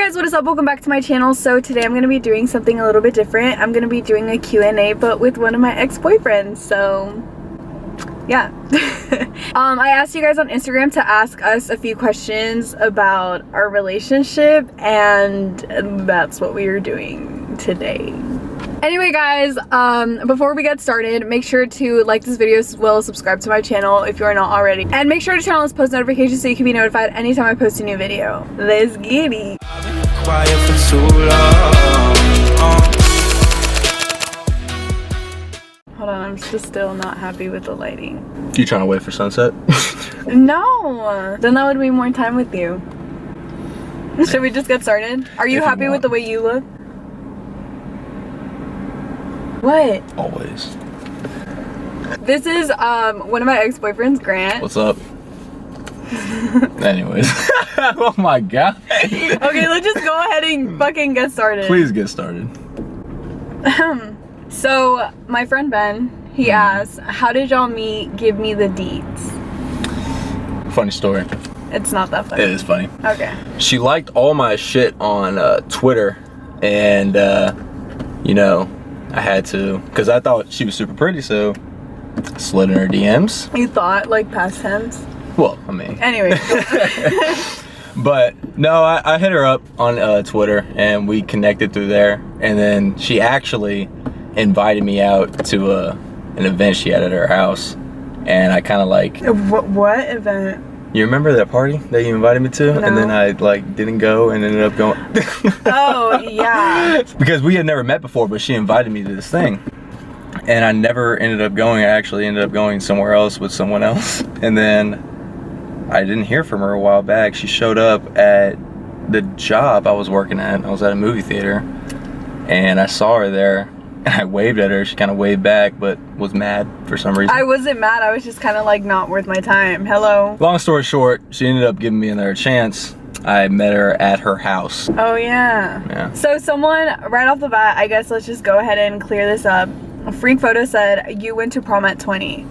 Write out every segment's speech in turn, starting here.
guys, what is up? Welcome back to my channel. So today I'm going to be doing something a little bit different. I'm going to be doing a Q&A, but with one of my ex-boyfriends. So yeah. I asked you guys on Instagram to ask us a few questions about our relationship, and that's what we are doing today. Anyway guys, before we get started, make sure to like this video as well as subscribe to my channel if you are not already, and make sure to turn on those post notifications so you can be notified anytime I post a new video. Let's get it. Quiet for too long. Hold on, I'm just still not happy with the lighting. You trying to wait for sunset? No, then that would be more time with you. Should we just get started? Are you happy with the way you look? What? Always. This is one of my ex-boyfriends, Grant. What's up? Anyways. Oh my god. Okay, let's just go ahead and fucking get started. Please get started. So my friend Ben, he asked, how did y'all meet? Give me the deets. Funny story. It's not that funny. It is funny. Okay. She liked all my shit on Twitter, and you know, I had to, because I thought she was super pretty, so I slid in her DMs. You thought, like, past tense? Well, I mean. Anyway. But no, I hit her up on Twitter, and we connected through there, and then she actually invited me out to an event she had at her house, and I kind of like... What event? You remember that party that you invited me to? No. And then I like didn't go and ended up going. Oh yeah. Because we had never met before, but she invited me to this thing, and I never ended up going. I actually ended up going somewhere else with someone else, and then I didn't hear from her a while back. She showed up at the job I was working at. I was at a movie theater, and I saw her there. I waved at her. She kind of waved back, but was mad for some reason. I wasn't mad. I was just kind of like not worth my time. Hello. Long story short, she ended up giving me another chance. I met her at her house. Oh yeah. Yeah. So someone right off the bat, I guess let's just go ahead and clear this up. Freak Photo said you went to prom at 20,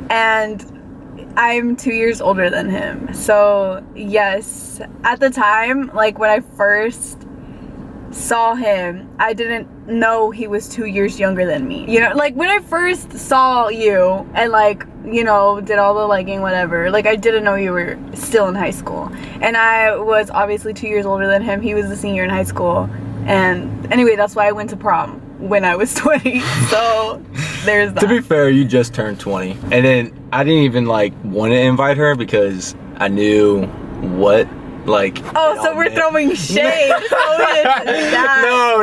and I'm 2 years older than him. So yes, at the time, like when I first saw him, I didn't know he was 2 years younger than me. You know, like when I first saw you and like, you know, did all the liking, whatever, like I didn't know you were still in high school. And I was obviously 2 years older than him. He was a senior in high school. And anyway, that's why I went to prom when I was 20. So there's that. To be fair, you just turned 20. And then I didn't even like want to invite her because I knew what, like, oh, so we're throwing shade.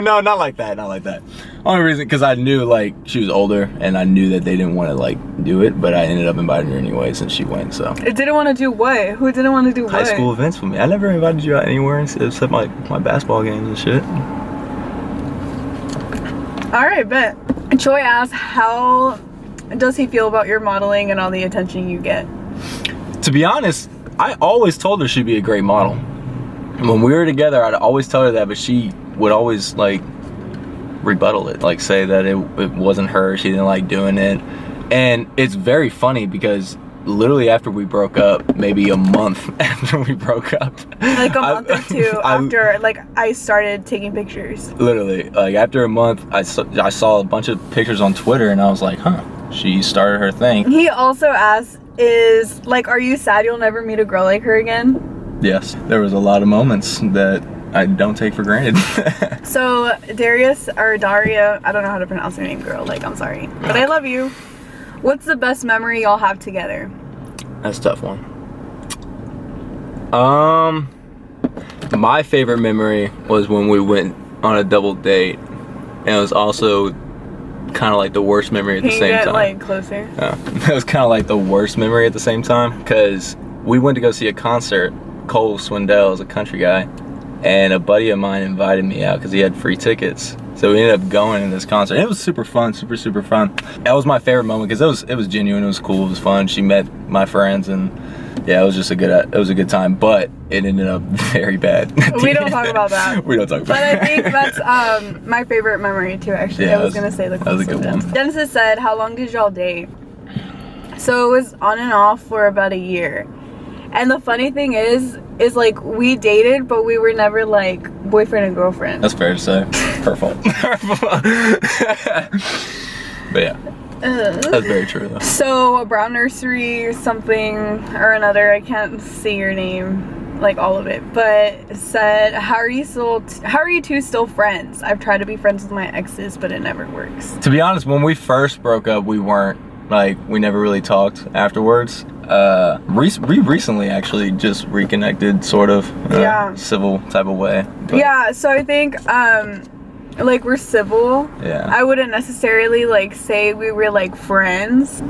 No, not like that, not like that. Only reason, because I knew like she was older, and I knew that they didn't want to like do it, but I ended up inviting her anyway since she went. So it didn't want to do what? Who didn't want to do what? High school events with me. I never invited you out anywhere except my basketball games and shit. All right, bet. Choi asked, how does he feel about your modeling and all the attention you get? To be honest, I always told her she'd be a great model. When we were together, I'd always tell her that, but she would always like rebuttal it, like say that it wasn't her, she didn't like doing it. And it's very funny because literally after we broke up, maybe a month after we broke up, like a month or two after like I started taking pictures, literally like after a month, I saw a bunch of pictures on Twitter, and I was like, huh, she started her thing. He also asked, is like, are you sad you'll never meet a girl like her again? Yes, there was a lot of moments that I don't take for granted. So Darius, or Daria, I don't know how to pronounce her name, girl, like I'm sorry, but I love you. What's the best memory y'all have together? That's a tough one. My favorite memory was when we went on a double date, and it was also kind of like the worst memory at the same time. Like closer? It was kind of like the worst memory at the same time, because we went to go see a concert. Cole Swindell is a country guy, and a buddy of mine invited me out because he had free tickets. So we ended up going to this concert. It was super fun, super fun. That was my favorite moment because it was genuine, it was cool, it was fun. She met my friends, and yeah, it was just a good time. But it ended up very bad. We don't talk about that. We don't talk about that. But I think that's my favorite memory too. Actually, yeah, I was gonna say the Cole Swindell. Genesis said, "How long did y'all date?" So it was on and off for about a year. And the funny thing is like we dated, but we were never like boyfriend and girlfriend. That's fair to say. Her fault. But yeah, that's very true though. So Brown Nursery something or another, I can't say your name, like all of it, but said, how are you two still friends? I've tried to be friends with my exes, but it never works. To be honest, when we first broke up, we weren't, like, we never really talked afterwards. We recently actually just reconnected, sort of, civil type of way. But yeah, so I think like we're civil. Yeah. I wouldn't necessarily like say we were like friends.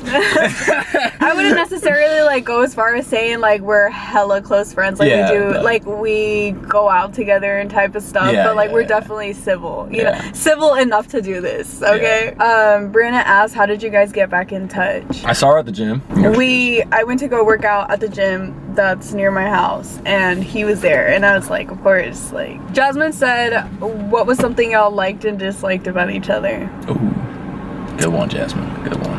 I wouldn't necessarily like go as far as saying like we're hella close friends, like we do, like we go out together and type of stuff, but like we're definitely civil, you know, civil enough to do this. Okay. Brianna asked, how did you guys get back in touch? I saw her at the gym. I went to go work out at the gym that's near my house, and he was there, and I was like, of course. Like, Jasmine said, what was something y'all liked and disliked about each other? Ooh, good one, Jasmine, good one.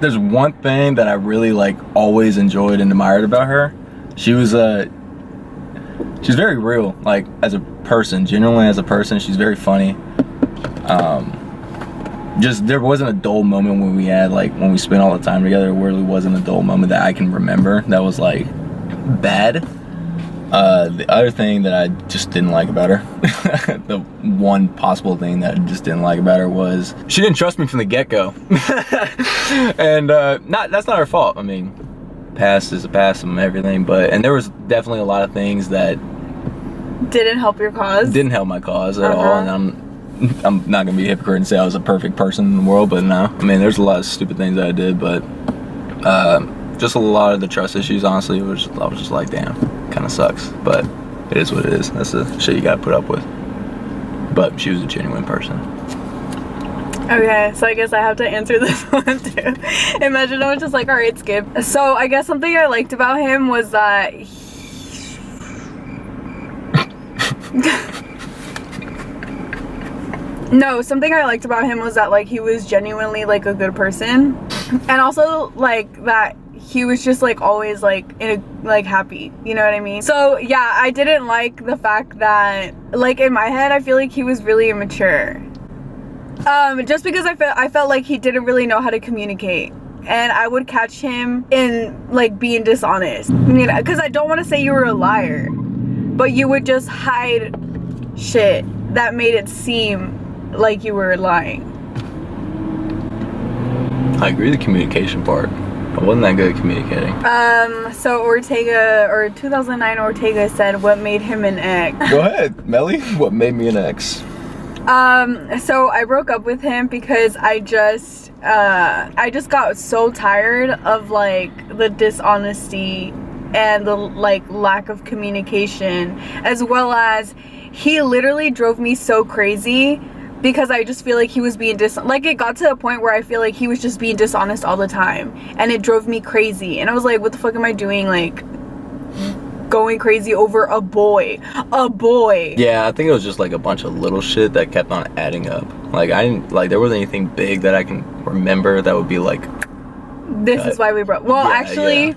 There's one thing that I really like always enjoyed and admired about her. She's very real, like as a person, genuinely as a person. She's very funny. Just there wasn't a dull moment when when we spent all the time together. There really wasn't a dull moment that I can remember that was like bad. The other thing that I just didn't like about her, the one possible thing that I just didn't like about her was she didn't trust me from the get-go. And that's not her fault. I mean, past is a past and everything, and there was definitely a lot of things that didn't help your cause. Didn't help my cause at all, and I'm not gonna be a hypocrite and say I was a perfect person in the world, but no. I mean, there's a lot of stupid things that I did, but just a lot of the trust issues, honestly, I was just like, damn, kind of sucks, but it is what it is. That's the shit you gotta put up with. But she was a genuine person. Okay, so I guess I have to answer this one too. Imagine I was just like, alright, skip. So I guess something I liked about him was that no, something I liked about him was that like he was genuinely like a good person, and also like that he was just like always like in a like happy, you know what I mean? So yeah, I didn't like the fact that like in my head I feel like he was really immature, just because I felt like he didn't really know how to communicate, and I would catch him in like being dishonest, you know, because I don't want to say you were a liar, but you would just hide shit that made it seem like you were lying. I agree with the communication part. I wasn't that good at communicating. So Ortega, or 2009 Ortega said, what made him an ex? Go ahead, Melly. What made me an ex? So I broke up with him because I just got so tired of like the dishonesty and the like lack of communication, as well as he literally drove me so crazy because I just feel like he was being like, it got to a point where I feel like he was just being dishonest all the time, and it drove me crazy, and I was like, what the fuck am I doing, like going crazy over a boy. Yeah, I think it was just like a bunch of little shit that kept on adding up. Like I didn't like, there wasn't anything big that I can remember that would be like, this is why we broke. Well, actually,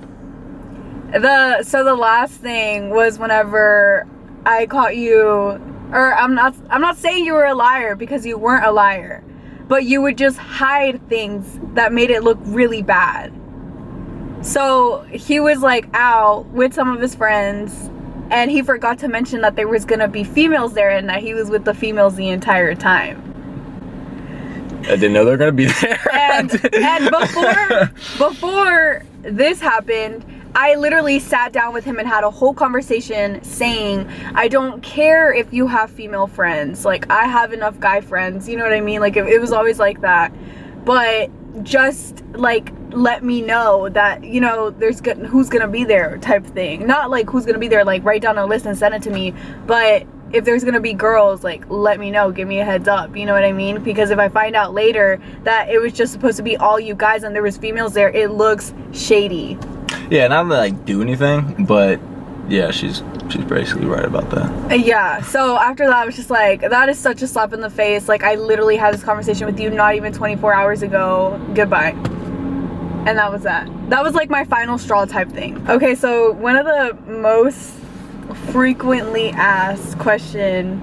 the last thing was whenever I caught you, or I'm not saying you were a liar, because you weren't a liar, but you would just hide things that made it look really bad. So he was like out with some of his friends, and he forgot to mention that there was gonna be females there and that he was with the females the entire time. I didn't know they were gonna be there. And before this happened, I literally sat down with him and had a whole conversation saying, I don't care if you have female friends, like I have enough guy friends, you know what I mean? Like it was always like that, but just like let me know that, you know, there's who's gonna be there type thing. Not like who's gonna be there, like write down a list and send it to me, but if there's gonna be girls, like let me know, give me a heads up, you know what I mean? Because if I find out later that it was just supposed to be all you guys and there was females there, it looks shady. Yeah, not to like do anything, but yeah, she's basically right about that. Yeah, so after that I was just like, that is such a slap in the face. Like I literally had this conversation with you not even 24 hours ago. Goodbye. And that was that. That was like my final straw type thing. Okay, so one of the most frequently asked question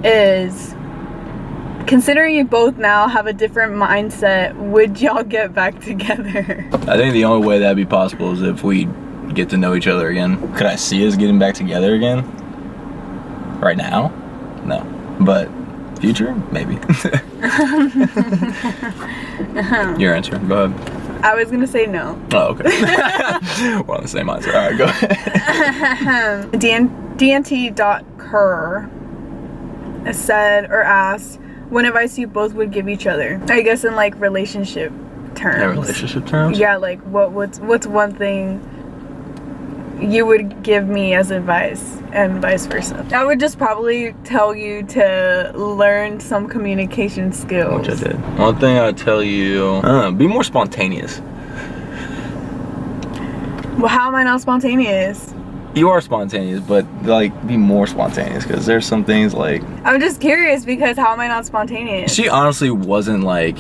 is, considering you both now have a different mindset, would y'all get back together? I think the only way that'd be possible is if we get to know each other again. Could I see us getting back together again? Right now? No. But future? Maybe. Your answer. Go ahead. I was gonna say no. Oh, okay. We're on the same answer. Alright, go ahead. DNT.Kerr said or asked, what advice you both would give each other? I guess in like relationship terms. In relationship terms? Yeah, like what's one thing you would give me as advice and vice versa? I would just probably tell you to learn some communication skills. Which I did. One thing I'd tell you, I don't know, be more spontaneous. Well, how am I not spontaneous? You are spontaneous, but like be more spontaneous, because there's some things like, I'm just curious because how am I not spontaneous? she honestly wasn't like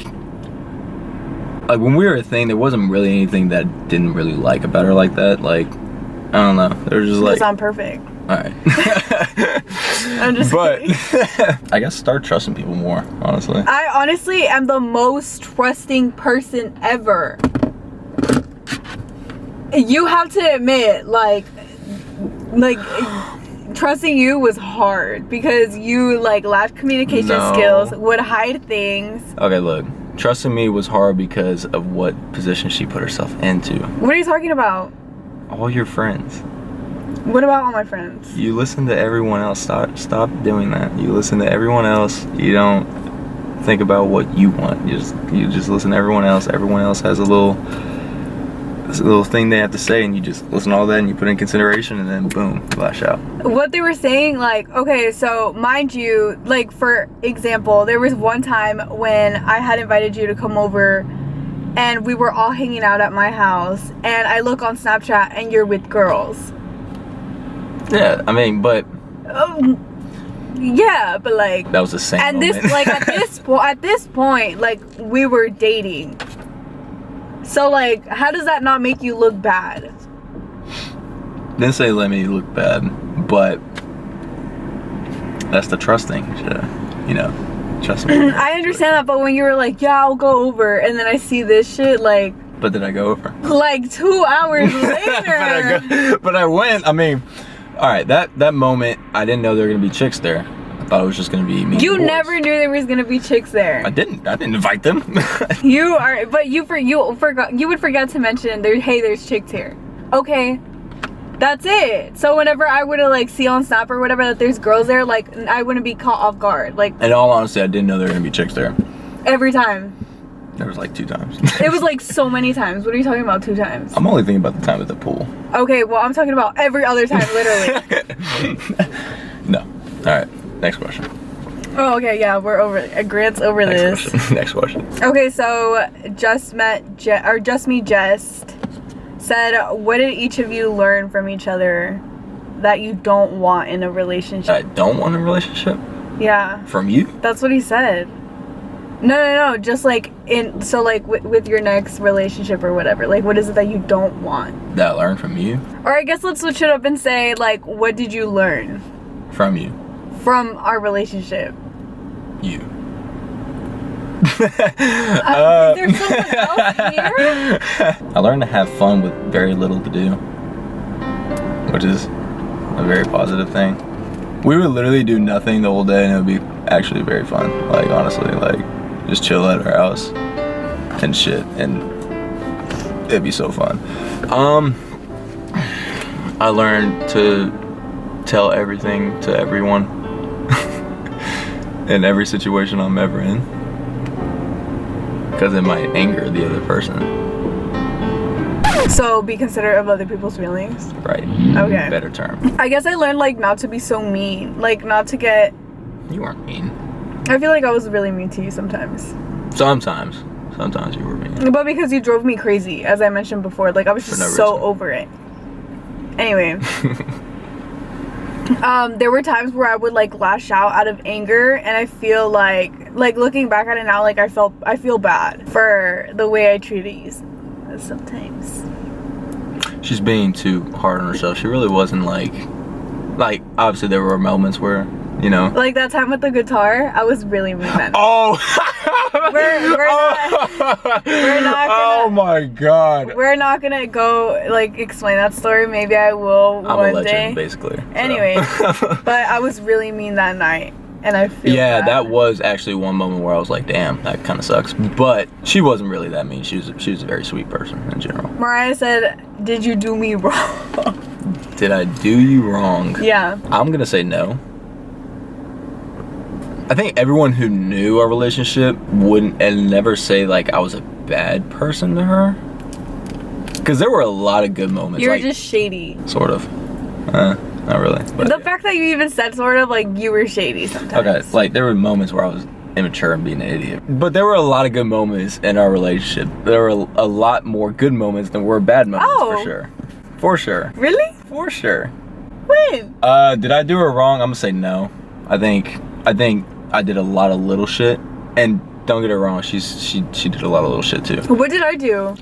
when we were a thing, there wasn't really anything that I didn't really like about her like that. Like, I don't know. They're just like, because I'm perfect. Alright. I'm just kidding. I guess start trusting people more, honestly. I honestly am the most trusting person ever. You have to admit, like trusting you was hard because you like lacked communication skills, would hide things. Okay, look. Trusting me was hard because of what position she put herself into. What are you talking about? All your friends. What about all my friends? You listen to everyone else. Stop doing that. You listen to everyone else. You don't think about what you want. You just listen to everyone else. Everyone else has a little thing they have to say, and you just listen to all that and you put in consideration, and then boom, lash out. What they were saying, like, okay, so mind you, like for example, there was one time when I had invited you to come over and we were all hanging out at my house, and I look on Snapchat and you're with girls. Yeah, I mean, but yeah, but like that was the same and moment. this like at this point, like we were dating. So like, how does that not make you look bad? Didn't say let me look bad, but that's the trusting shit, you know. Trust me. I understand that, but when you were like, yeah, I'll go over, and then I see this shit, like. But did I go over? Like 2 hours later. but I went. I mean, all right. That moment, I didn't know there were gonna be chicks there. I thought it was just gonna be me. You never knew there was gonna be chicks there. I didn't invite them. You would forget to mention there's chicks here. Okay. That's it. So whenever I would have like see on Snap or whatever that there's girls there, like I wouldn't be caught off guard. Like, in all honesty, I didn't know there were gonna be chicks there. Every time. There was like 2 times. It was like so many times. What are you talking about 2 times? I'm only thinking about the time at the pool. Okay, well I'm talking about every other time, literally. No. All right. Next question. Oh, okay, yeah, we're over. Grant's over this. Next question. Okay, so just me Just said, what did each of you learn from each other that you don't want in a relationship? I don't want a relationship? Yeah. From you? That's what he said. No, just like with your next relationship or whatever. Like, what is it that you don't want? That I learned from you? Or I guess let's switch it up and say, like, what did you learn? From you. From our relationship. You. Is there someone else here? I learned to have fun with very little to do, which is a very positive thing. We would literally do nothing the whole day and it would be actually very fun. Like, honestly, like just chill at our house and shit, and it'd be so fun. I learned to tell everything to everyone in every situation I'm ever in, because it might anger the other person. So be considerate of other people's feelings. Right. Okay. Better term. I guess I learned like not to be so mean, like not to get. You weren't mean. I feel like I was really mean to you sometimes. Sometimes you were mean. But because you drove me crazy, as I mentioned before, like I was just so over it. Anyway. There were times where I would like lash out of anger, and I feel like looking back at it now, like I feel bad for the way I treated you sometimes. she's being too hard on herself. She really wasn't like obviously there were moments where, you know. Like that time with the guitar, I was really mean then. Oh! we're not gonna, oh my god. We're not gonna go like explain that story. Maybe I will I'm one a legend, day. basically. So. Anyway, but I was really mean that night. And I feel bad. That was actually one moment where I was like, damn, that kind of sucks. But she wasn't really that mean. She was a very sweet person in general. Mariah said, did you do me wrong? Did I do you wrong? Yeah. I'm gonna say no. I think everyone who knew our relationship wouldn't and never say like I was a bad person to her. Because there were a lot of good moments. You were like, just shady. Sort of. Not really. But the fact that you even said sort of, like, you were shady sometimes. Okay, like there were moments where I was immature and being an idiot. But there were a lot of good moments in our relationship. There were a lot more good moments than were bad moments, for sure. For sure. Really? For sure. When? Did I do her wrong? I'm gonna say no. I think I did a lot of little shit. And don't get her wrong, she did a lot of little shit too. What did I do?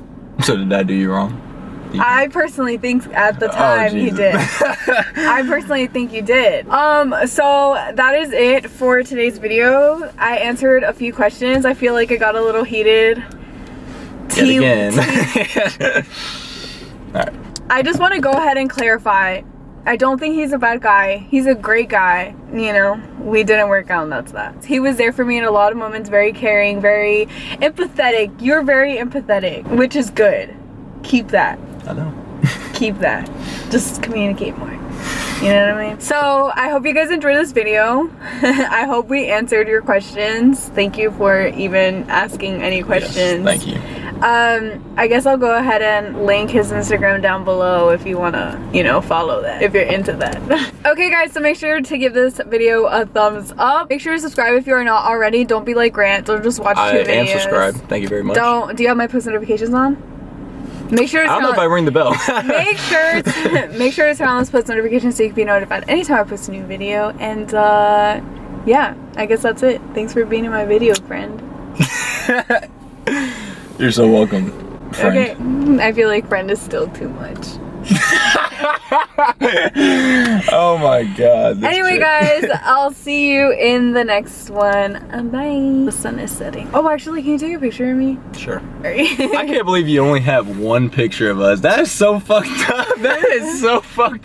So did I do you wrong? I personally think at the time you did. I personally think you did. So that is it for today's video. I answered a few questions. I feel like I got a little heated. Yet again. Alright. I just want to go ahead and clarify. I don't think he's a bad guy. He's a great guy. You know, we didn't work out and that's that. He was there for me in a lot of moments, very caring, very empathetic. You're very empathetic, which is good. Keep that. I know. Keep that. Just communicate more. You know what I mean? So I hope you guys enjoyed this video. I hope we answered your questions. Thank you for even asking any questions. Yes, thank you. I guess I'll go ahead and link his Instagram down below if you want to, you know, follow that, if you're into that. Okay guys, so make sure to give this video a thumbs up. Make sure to subscribe if you are not already. Don't be like Grant. Don't just watch 2 videos. I am subscribed. Thank you very much. Do you have my post notifications on? Make sure to I don't know if I ring the bell. make sure to turn on those post notifications so you can be notified anytime I post a new video. And yeah, I guess that's it. Thanks for being in my video, friend. You're so welcome, friend. Okay, I feel like friend is still too much. Oh my god. Anyway guys, I'll see you in the next one. Bye. The sun is setting. Oh, actually, can you take a picture of me? Sure. I can't believe you only have one picture of us. That is so fucked up. That is so fucked up.